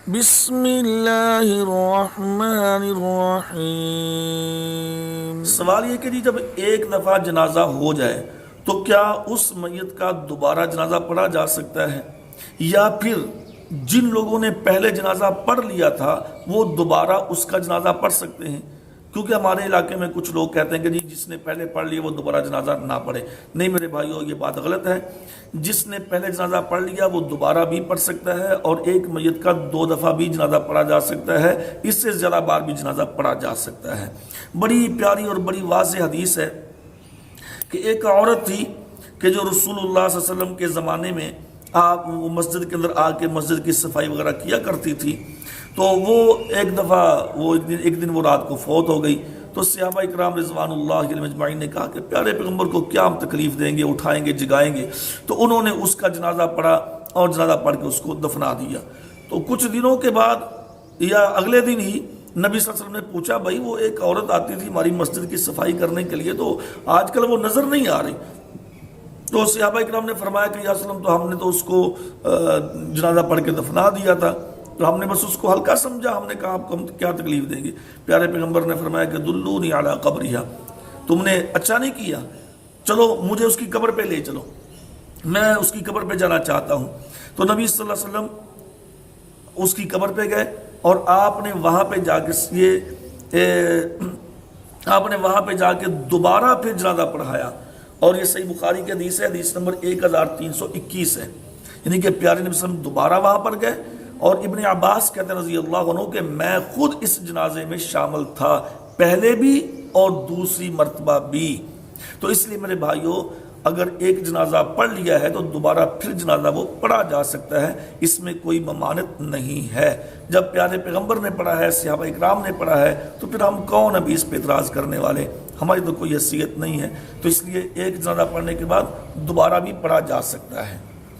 بسم اللہ الرحمن الرحیم۔ سوال یہ کہ جب ایک دفعہ جنازہ ہو جائے تو کیا اس میت کا دوبارہ جنازہ پڑھا جا سکتا ہے، یا پھر جن لوگوں نے پہلے جنازہ پڑھ لیا تھا وہ دوبارہ اس کا جنازہ پڑھ سکتے ہیں؟ کیونکہ ہمارے علاقے میں کچھ لوگ کہتے ہیں کہ جس نے پہلے پڑھ لیا وہ دوبارہ جنازہ نہ پڑھے۔ نہیں میرے بھائیو، یہ بات غلط ہے۔ جس نے پہلے جنازہ پڑھ لیا وہ دوبارہ بھی پڑھ سکتا ہے، اور ایک میت کا 2 دفعہ بھی جنازہ پڑھا جا سکتا ہے، اس سے زیادہ بار بھی جنازہ پڑھا جا سکتا ہے۔ بڑی پیاری اور بڑی واضح حدیث ہے کہ ایک عورت تھی کہ جو رسول اللہ صلی اللہ علیہ وسلم کے زمانے میں آپ مسجد کے اندر آ کے مسجد کی صفائی وغیرہ کیا کرتی تھی، تو وہ ایک دن وہ رات کو فوت ہو گئی۔ تو صحابہ اکرام رضوان اللہ علیہم اجمعین نے کہا کہ پیارے پیغمبر کو کیا ہم تکلیف دیں گے، اٹھائیں گے، جگائیں گے؟ تو انہوں نے اس کا جنازہ پڑھا اور جنازہ پڑھ کے اس کو دفنا دیا۔ تو کچھ دنوں کے بعد یا اگلے دن ہی نبی صلی اللہ علیہ وسلم نے پوچھا، بھائی وہ ایک عورت آتی تھی ہماری مسجد کی صفائی کرنے کے لیے، تو آج کل وہ نظر نہیں آ رہی۔ تو صحابہ اکرام نے فرمایا کہ یا رسول اللہ، تو ہم نے تو اس کو جنازہ پڑھ کے دفنا دیا تھا، تو ہم نے بس اس کو ہلکا سمجھا، ہم نے کہا آپ کو ہم کیا تکلیف دیں گے؟ پیارے پیغمبر نے فرمایا کہ دلونی علی قبرہا، تم نے اچھا نہیں کیا، چلو مجھے اس کی قبر پہ لے چلو، میں اس کی قبر پہ جانا چاہتا ہوں۔ تو نبی صلی اللہ علیہ وسلم اس کی قبر پہ گئے اور آپ نے وہاں پہ جا کے دوبارہ پھر جنازہ پڑھایا، اور یہ صحیح بخاری کی حدیث ہے، حدیث نمبر 1321 ہے، یعنی کہ پیارے نبی صلی اللہ علیہ وسلم دوبارہ وہاں پر گئے۔ اور ابن عباس کہتے ہیں رضی اللہ عنہ کہ میں خود اس جنازے میں شامل تھا، پہلے بھی اور دوسری مرتبہ بھی۔ تو اس لیے میرے بھائیوں، اگر ایک جنازہ پڑھ لیا ہے تو دوبارہ پھر جنازہ وہ پڑھا جا سکتا ہے، اس میں کوئی ممانعت نہیں ہے۔ جب پیارے پیغمبر نے پڑھا ہے، صحابہ اکرام نے پڑھا ہے، تو پھر ہم کون ابھی اس پہ اعتراض کرنے والے؟ ہماری تو کوئی حیثیت نہیں ہے۔ تو اس لیے ایک جنازہ پڑھنے کے بعد دوبارہ بھی پڑھا جا سکتا ہے۔